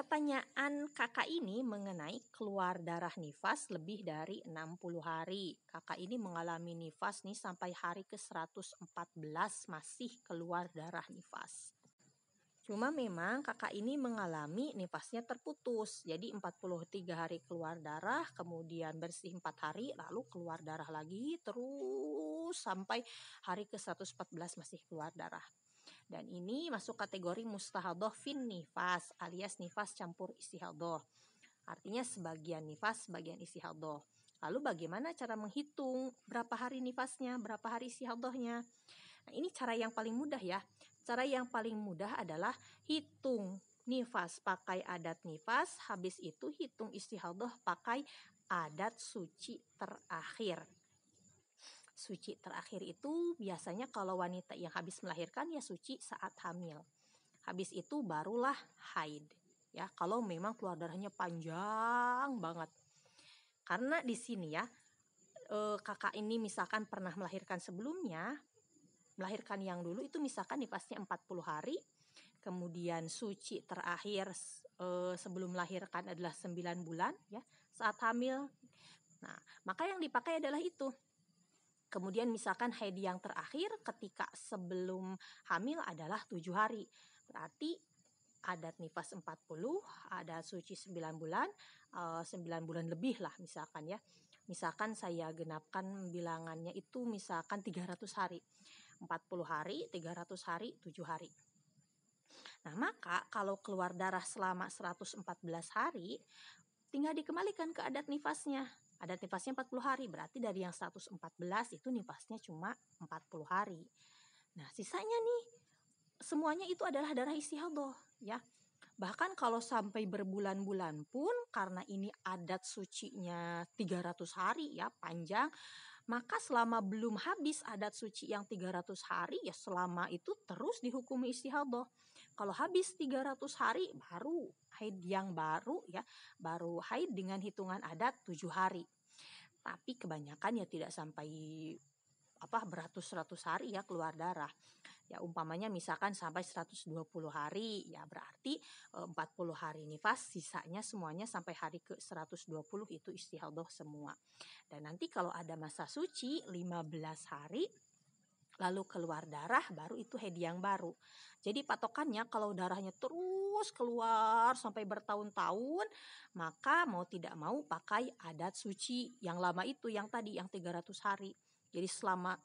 Pertanyaan kakak ini mengenai keluar darah nifas lebih dari 60 hari. Kakak ini mengalami nifas nih sampai hari ke-114 masih keluar darah nifas. Cuma memang kakak ini mengalami nifasnya terputus. Jadi 43 hari keluar darah, kemudian bersih 4 hari, lalu keluar darah lagi terus sampai hari ke-114 masih keluar darah. Dan ini masuk kategori mustahadoh fin nifas alias nifas campur istihadoh. Artinya sebagian nifas, sebagian istihadoh. Lalu bagaimana cara menghitung berapa hari nifasnya, berapa hari istihadohnya? Nah, ini cara yang paling mudah ya. Cara yang paling mudah adalah hitung nifas pakai adat nifas, habis itu hitung istihadoh pakai adat suci terakhir. Suci terakhir itu biasanya kalau wanita yang habis melahirkan ya suci saat hamil. Habis itu barulah haid. Ya, kalau memang keluar darahnya panjang banget. Karena di sini ya, kakak ini misalkan pernah melahirkan sebelumnya, melahirkan yang dulu itu misalkan nifasnya 40 hari, kemudian suci terakhir sebelum melahirkan adalah 9 bulan ya, saat hamil. Nah, maka yang dipakai adalah itu. Kemudian misalkan haid yang terakhir ketika sebelum hamil adalah 7 hari. Berarti adat nifas 40, adat suci 9 bulan, 9 bulan lebih lah misalkan ya. Misalkan saya genapkan bilangannya itu misalkan 300 hari. 40 hari, 300 hari, 7 hari. Nah, maka kalau keluar darah selama 114 hari, tinggal dikembalikan ke adat nifasnya. Adat nifasnya 40 hari, berarti dari yang 114 itu nifasnya cuma 40 hari. Nah, sisanya nih semuanya itu adalah darah istihadoh ya. Bahkan kalau sampai berbulan-bulan pun karena ini adat sucinya 300 hari ya, panjang, maka selama belum habis adat suci yang 300 hari ya selama itu terus dihukumi istihadoh. Kalau habis 300 hari baru haid yang baru ya, baru haid dengan hitungan adat 7 hari. Tapi kebanyakan ya tidak sampai beratus-ratus hari ya keluar darah. Ya umpamanya misalkan sampai 120 hari ya berarti 40 hari nifas, sisanya semuanya sampai hari ke 120 itu istihadoh semua. Dan nanti kalau ada masa suci 15 hari lalu keluar darah baru itu haid yang baru. Jadi patokannya kalau darahnya terus keluar sampai bertahun-tahun, maka mau tidak mau pakai adat suci yang lama itu, yang tadi yang 300 hari. Jadi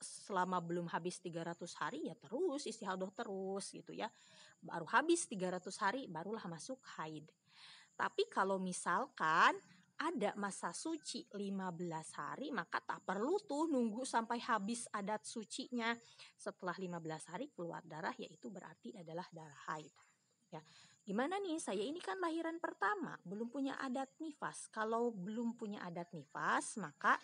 selama belum habis 300 hari ya terus istihadoh terus gitu ya. Baru habis 300 hari barulah masuk haid. Tapi kalau misalkan ada masa suci 15 hari, maka tak perlu tuh nunggu sampai habis adat sucinya. Setelah 15 hari keluar darah, yaitu berarti adalah darah haid. Ya, gimana nih? Saya ini kan lahiran pertama, belum punya adat nifas. Kalau belum punya adat nifas, maka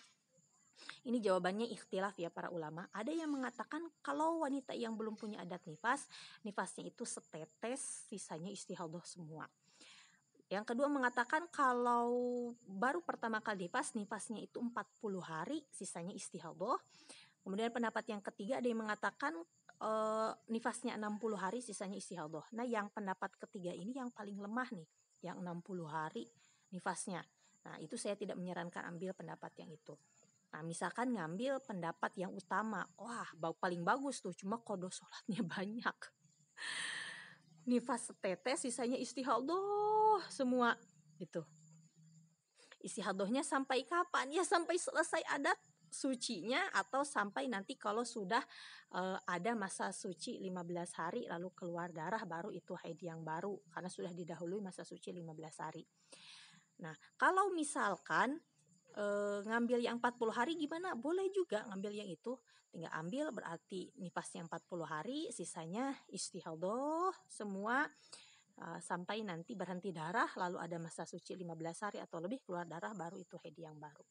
ini jawabannya ikhtilaf ya para ulama. Ada yang mengatakan kalau wanita yang belum punya adat nifas, nifasnya itu setetes, sisanya istihadoh semua. Yang kedua mengatakan kalau baru pertama kali nifasnya itu 40 hari, sisanya istihadoh. Kemudian pendapat yang ketiga ada yang mengatakan nifasnya 60 hari, sisanya istihadoh. Nah, yang pendapat ketiga ini yang paling lemah nih, yang 60 hari nifasnya. Nah, itu saya tidak menyarankan ambil pendapat yang itu. Nah, misalkan ngambil pendapat yang utama, wah paling bagus tuh, cuma qadha sholatnya banyak. Nifas setetes, sisanya istihadoh semua gitu. Istihadohnya sampai kapan? Ya sampai selesai adat sucinya atau sampai nanti kalau sudah ada masa suci 15 hari lalu keluar darah baru itu haid yang baru karena sudah didahului masa suci 15 hari. Nah, kalau misalkan ngambil yang 40 hari gimana? Boleh juga ngambil yang itu. Tinggal ambil berarti nifasnya 40 hari, sisanya istihadoh semua sampai nanti berhenti darah lalu ada masa suci 15 hari atau lebih keluar darah baru itu haid yang baru.